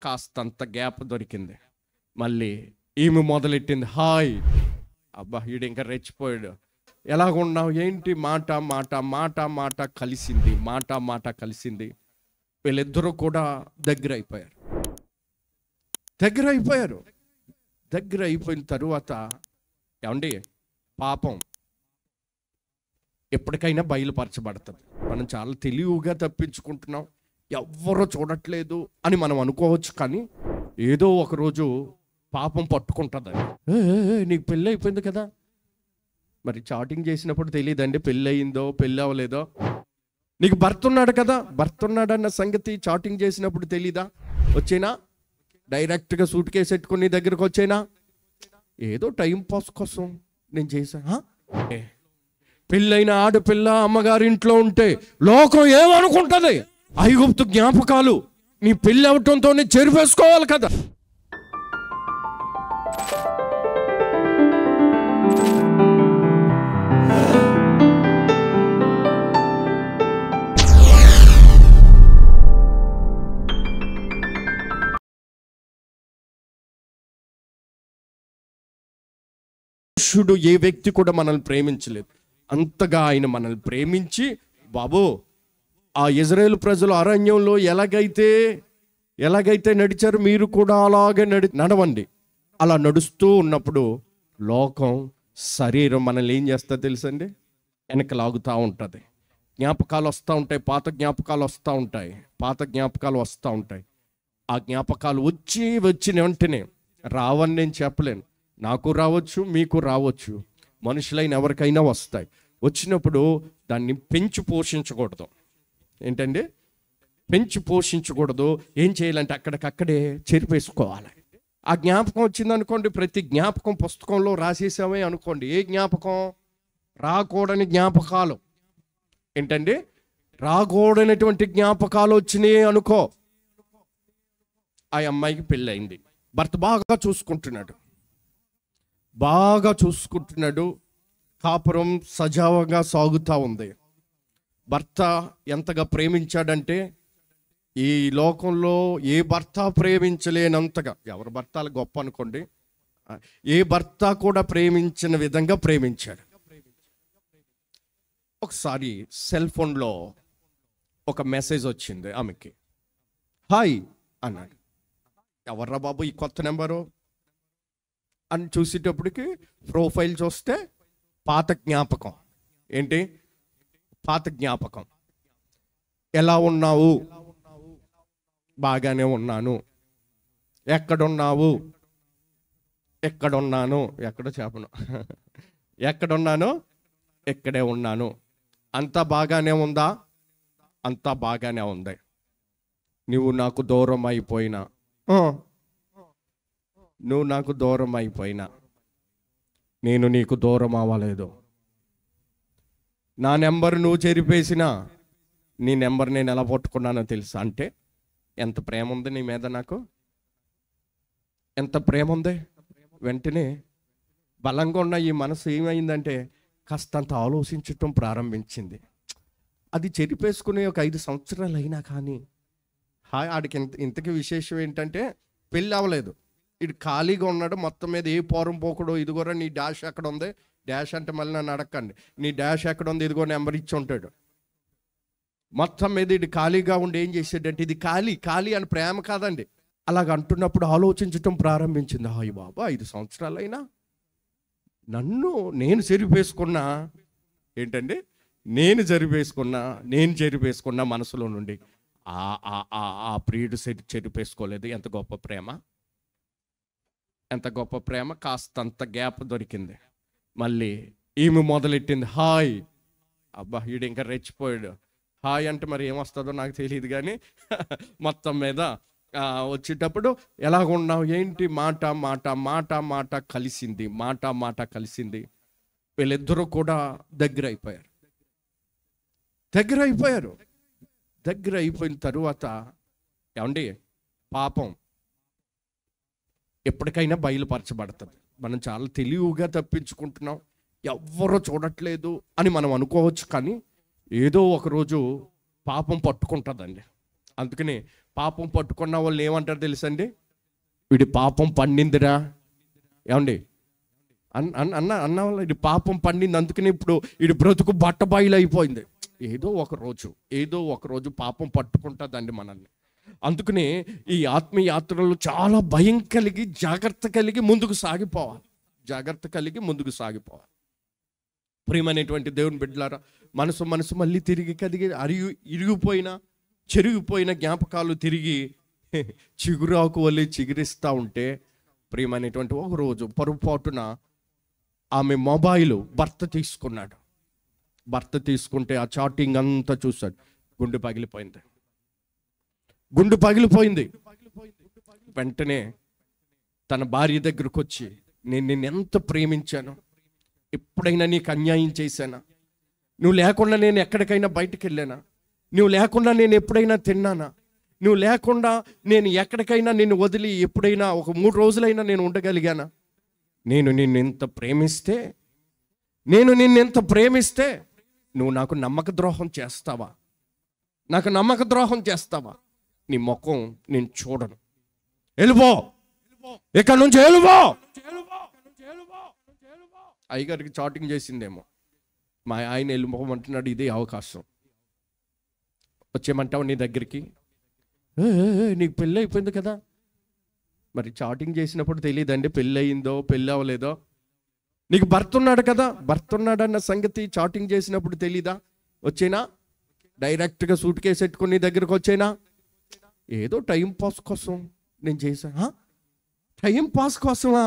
కాస్తంత గ్యాప్ దొరికింది. మళ్ళీ ఈమె మొదలెట్టింది, హాయ్. అబ్బా ఈడు ఇంకా రెచ్చిపోయాడు. ఎలాగున్నావు, ఏంటి, మాట మాట మాట మాట కలిసింది, మాట మాట కలిసింది. వీళ్ళిద్దరూ కూడా దగ్గర అయిపోయారు. దగ్గర అయిపోయిన తరువాత ఏమండి, పాపం ఎప్పటికైనా బయలుపరచబడుతుంది. మనం చాలా తెలివిగా తప్పించుకుంటున్నాం, ఎవ్వరూ చూడట్లేదు అని మనం అనుకోవచ్చు. కానీ ఏదో ఒకరోజు పాపం పట్టుకుంటుంది. నీకు పెళ్ళి అయిపోయింది కదా, మరి చాటింగ్ చేసినప్పుడు తెలియదండి పెళ్ళి అయిందో పెళ్ళి అవ్వలేదో. నీకు భర్త ఉన్నాడు కదా, భర్త ఉన్నాడన్న సంగతి చాటింగ్ చేసినప్పుడు తెలీదా? వచ్చేనా డైరెక్ట్గా సూట్ కేసు పెట్టుకుని నీ దగ్గరకు వచ్చేనా? ఏదో టైం పాస్ కోసం నేను చేశాను. పెళ్ళైన ఆడపిల్ల అమ్మగారి ఇంట్లో ఉంటే లోకం ఏమనుకుంటుంది? ఐగుప్తు జ్ఞాపకాలు నీ పెళ్ళి అవటంతోనే చెరిపేసుకోవాలి కదా. మనుషుడు ఏ వ్యక్తి కూడా మనల్ని ప్రేమించలేదు, అంతగా ఆయన మనల్ని ప్రేమించి, బాబు ఆ ఇజ్రాయేలు ప్రజలు అరణ్యంలో ఎలాగైతే నడిచారు మీరు కూడా అలాగే నడవండి. అలా నడుస్తూ ఉన్నప్పుడు లోకం, శరీరం మనల్ని ఏం చేస్తా తెలుసండి, వెనక లాగుతూ ఉంటుంది. జ్ఞాపకాలు వస్తూ ఉంటాయి, పాత జ్ఞాపకాలు వస్తూ ఉంటాయి. ఆ జ్ఞాపకాలు వచ్చిన వెంటనే రావని నేను చెప్పలేను. నాకు రావచ్చు, మీకు రావచ్చు, మనుషులైన ఎవరికైనా వస్తాయి. వచ్చినప్పుడు దాన్ని పెంచి పోషించకూడదు. ఏంటండి, పెంచి పోషించకూడదు. ఏం చేయాలంటే అక్కడికక్కడే చెరిపేసుకోవాలి. ఆ జ్ఞాపకం వచ్చిందనుకోండి, ప్రతి జ్ఞాపకం పుస్తకంలో రాసేసామే అనుకోండి. ఏ జ్ఞాపకం? రాకూడని జ్ఞాపకాలు. ఏంటండి, రాకూడనటువంటి జ్ఞాపకాలు వచ్చినాయి అనుకో. ఆ అమ్మాయికి పెళ్ళయింది, భర్త బాగా చూసుకుంటున్నాడు, కాపురం సజావుగా సాగుతూ ఉంది. భర్త ఎంతగా ప్రేమించాడంటే ఈ లోకంలో ఏ భర్త ప్రేమించలేనంతగా, ఎవరి భర్తలు గొప్ప అనుకోండి, ఏ భర్త కూడా ప్రేమించిన విధంగా ప్రేమించాడు. ఒకసారి సెల్ ఫోన్లో ఒక మెసేజ్ వచ్చింది ఆమెకి. హాయ్ అన్నాడు. ఎవర్రా బాబు ఈ కొత్త నెంబరు అని చూసేటప్పటికి ప్రొఫైల్ చూస్తే పాత జ్ఞాపకం. ఏంటి? పాత జ్ఞాపకం. ఎలా ఉన్నావు? బాగానే ఉన్నాను. ఎక్కడున్నావు? ఎక్కడున్నాను, ఎక్కడో చెప్పను, ఎక్కడున్నాను, ఎక్కడే ఉన్నాను. అంతా బాగానే ఉందా? అంతా బాగానే ఉంది. నువ్వు నాకు దూరం అయిపోయినా నేను నీకు దూరం అవ్వలేదు. నా నెంబర్ నువ్వు చెరిపేసినా నీ నెంబర్ నేను ఎలా పట్టుకున్నానో తెలుసా? అంటే ఎంత ప్రేమ ఉంది నీ మీద, నాకు ఎంత ప్రేమ ఉంది. వెంటనే బలంగా ఉన్న ఈ మనసు ఏమైందంటే కాస్తంత ఆలోచించటం ప్రారంభించింది. అది చెరిపేసుకునే ఒక 5 సంవత్సరాలు అయినా కానీ ఆడికి ఇంతకీ విశేషం ఏంటంటే పెళ్ళి అవ్వలేదు, ఇటు ఖాళీగా ఉన్నాడు. మొత్తం మీద ఏ పోరం పోకూడో, ఇదిగోరా నీ డాష్ ఎక్కడ ఉంది, డాష్ అంటే మళ్ళీ నన్ను అడగండి, నీ డాష్ ఎక్కడ ఉంది, ఇదిగో నెంబర్ ఇచ్చి ఉంటాడు. మొత్తం మీద ఇటు ఖాళీగా ఉండి ఏం చేసాడంటే, ఇది ఖాళీ అని ప్రేమ కాదండి. అలాగ అంటున్నప్పుడు ఆలోచించటం ప్రారంభించింది. హాయ్ బాబా 5 సంవత్సరాలైనా నేను చెరిపేసుకున్నా. ఏంటండి, నేను చెరిపేసుకున్నా మనసులో నుండి ఆ ప్రియుడు చెరిపేసుకోలేదు. ఎంత గొప్ప ప్రేమ. కాస్తంత గ్యాప్ దొరికింది. మళ్ళీ ఈమె మొదలెట్టింది, హాయ్. అబ్బా ఈడు ఇంకా రెచ్చిపోయాడు. హాయ్ అంటే మరి ఏమొస్తుందో నాకు తెలియదు, కానీ మొత్తం మీద వచ్చేటప్పుడు ఎలాగున్నావు, ఏంటి, మాట మాట మాట మాట కలిసింది, మాట మాట కలిసింది. వీళ్ళిద్దరూ కూడా దగ్గర అయిపోయిన తరువాత ఏమండి, పాపం ఎప్పటికైనా బయలుపరచబడుతుంది. మనం చాలా తెలివిగా తప్పించుకుంటున్నాం, ఎవ్వరూ చూడట్లేదు అని మనం అనుకోవచ్చు. కానీ ఏదో ఒకరోజు పాపం పట్టుకుంటుందండి. అందుకని పాపం పట్టుకున్న వాళ్ళు ఏమంటారు తెలుసండి? వీడి పాపం పండిందిరా. ఏమండి అన్న వాళ్ళు ఇది పాపం పండింది, అందుకని ఇప్పుడు వీడి బ్రతుకు బట్టబాయిలు అయిపోయింది. ఏదో ఒక రోజు పాపం పట్టుకుంటుందండి మనల్ని. అందుకని ఈ ఆత్మీయ యాత్రలో చాలా భయం కలిగి జాగ్రత్త కలిగి ముందుకు సాగిపోవాలి. ప్రియమైనటువంటి దేవుని బిడ్డలారా, మనసు మళ్ళీ తిరిగి కదిగి ఇరిగిపోయిన చెరిగిపోయిన జ్ఞాపకాలు తిరిగి చిగురాకు వల్లి చిగురిస్తూ ఉంటే, ప్రియమైనటువంటి ఒక రోజు పొరపాటున ఆమె మొబైల్ భర్త తీసుకుంటే ఆ చాటింగ్ అంతా చూశాడు. గుండె పగిలిపోయింది. వెంటనే తన భార్య దగ్గరకు వచ్చి, నేను నిన్ను ఎంత ప్రేమించాను, ఎప్పుడైనా నీకు అన్యాయం చేశానా? నువ్వు లేకుండా నేను ఎక్కడికైనా బయటకు వెళ్ళానా? నువ్వు లేకుండా నేను ఎప్పుడైనా తిన్నానా? నువ్వు లేకుండా నేను ఎక్కడికైనా నిన్ను వదిలి ఎప్పుడైనా ఒక 3 రోజులైనా నేను ఉండగలిగానా? నేను నిన్ను ఎంత ప్రేమిస్తే నువ్వు నాకు నమ్మక ద్రోహం చేస్తావా? నీ ముఖం నేను చూడను. వెళ్ళిపో, ఇక్కడ నుంచి వెళ్ళిపో. అయ్యగారికి చాటింగ్ చేసిందేమో, మా ఆయన వెళ్ళిపోమంటున్నాడు, ఇదే అవకాశం. వచ్చేయమంటావు నీ దగ్గరికి? నీకు పెళ్ళి అయిపోయింది కదా. మరి చాటింగ్ చేసినప్పుడు తెలియదండి పెళ్ళి అయిందో పెళ్ళి అవ్వలేదో. నీకు భర్త ఉన్నాడు కదా, భర్త ఉన్నాడన్న సంగతి చాటింగ్ చేసినప్పుడు తెలీదా? వచ్చేనా డైరెక్ట్గా సూట్ కేసు పెట్టుకుని నీ దగ్గరకు వచ్చేనా? ఏదో టైం పాస్ కోసం నేను చేశాను. టైం పాస్ కోసమా?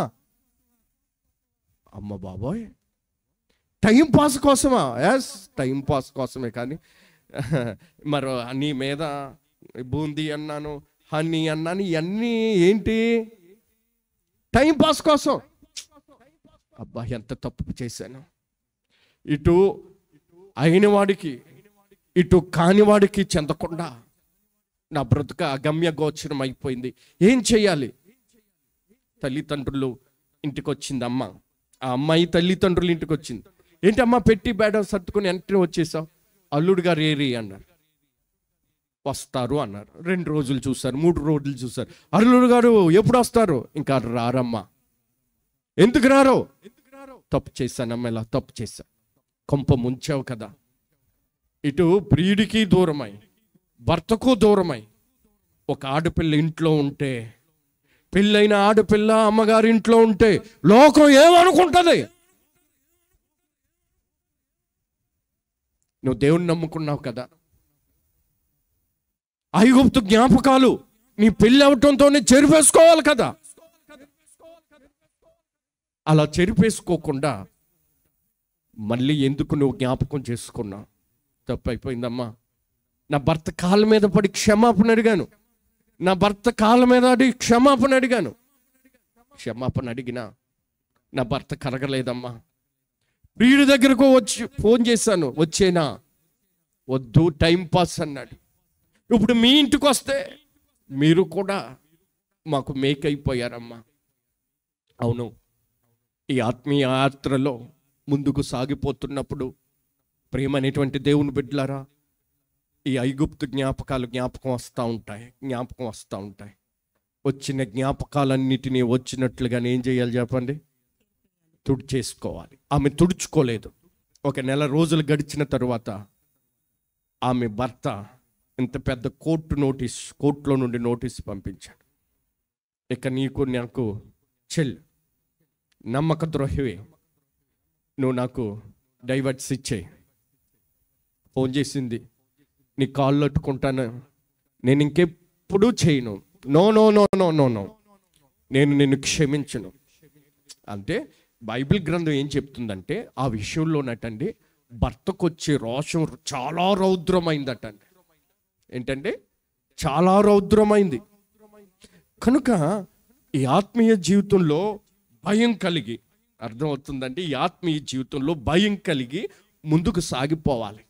అమ్మ బాబోయ్, టైం పాస్ కోసమా? ఎస్, టైం పాస్ కోసమే. కానీ మరి నీ మీద బూందీ అన్నాను, హనీ అన్నాను, ఇవన్నీ ఏంటి? టైం పాస్ కోసం. అబ్బా, ఎంత తప్పు చేశాను. ఇటు అయిన వాడికి ఇటు కానివాడికి చెందకుండా నా బ్రతుక అగమ్య గోచరం అయిపోయింది. ఏం చెయ్యాలి? తల్లిదండ్రులు ఇంటికి వచ్చింది అమ్మ. ఆ అమ్మాయి తల్లిదండ్రులు ఇంటికి వచ్చింది. ఏంటి అమ్మ పెట్టి బేడ సర్దుకొని వెంటనే వచ్చేసావు? అల్లుడు గారు ఏరి అన్నారు. వస్తారు అన్నారు. 2 రోజులు చూశారు, 3 రోజులు చూశారు. అల్లుడు గారు ఎప్పుడు వస్తారు? ఇంకా రారమ్మా. ఎందుకు రారో? తప్పు చేశానమ్మ, ఇలా తప్పు చేశా, కొంప ముంచావు కదా. ఇటు ప్రియుడికి దూరమై భర్తకు దూరమై ఒక ఆడపిల్ల ఇంట్లో ఉంటే, పెళ్ళైన ఆడపిల్ల అమ్మగారి ఇంట్లో ఉంటే లోకం ఏమనుకుంటుంది? నువ్వు దేవుణ్ణి నమ్ముకున్నావు కదా. ఐగుప్తు జ్ఞాపకాలు నీ పెళ్ళి అవటంతోనే చెరిపేసుకోవాలి కదా. అలా చెరిపేసుకోకుండా మళ్ళీ ఎందుకు నువ్వు జ్ఞాపకం చేసుకున్నావు? తప్పు అయిపోయిందమ్మా. నా భర్త కాళ్ళ మీద పడి క్షమాపణ అడిగాను. క్షమాపణ అడిగినా నా భర్త కరగలేదమ్మా. ప్రియుడి దగ్గరకు వచ్చి ఫోన్ చేశాను, వచ్చేనా? వద్దు, టైం పాస్ అన్నాడు. ఇప్పుడు మీ ఇంటికి వస్తే మీరు కూడా మాకు మేక్ అయిపోయారమ్మా. అవును, ఈ ఆత్మీయ యాత్రలో ముందుకు సాగిపోతున్నప్పుడు ప్రియమైనటువంటి దేవుని బిడ్డలారా, ఈ ఐగుప్తు జ్ఞాపకాలు జ్ఞాపకం వస్తూ ఉంటాయి. వచ్చిన జ్ఞాపకాలన్నిటినీ వచ్చినట్లుగా ఏం చేయాలి చెప్పండి? తుడిచేసుకోవాలి. ఆమె తుడుచుకోలేదు. 1 నెల రోజులు గడిచిన తరువాత ఆమె భర్త ఇంత పెద్ద కోర్టులో నుండి నోటీస్ పంపించాడు. ఇక నీకు నాకు నమ్మక ద్రోహివే, నువ్వు నాకు డైవర్స్ ఇచ్చేయి. ఫోన్ చేసింది, నీ కాళ్ళు అట్టుకుంటాను, నేను ఇంకెప్పుడు చేయను, నో, నేను నిన్ను క్షమించను. అంటే బైబిల్ గ్రంథం ఏం చెప్తుందంటే, ఆ విషయంలోనటండి భర్తకు వచ్చే రోషం చాలా రౌద్రమైందటండి. ఏంటంటే చాలా రౌద్రమైంది. కనుక ఈ ఆత్మీయ జీవితంలో భయం కలిగి, అర్థమవుతుందండి, ఈ ఆత్మీయ జీవితంలో భయం కలిగి ముందుకు సాగిపోవాలి.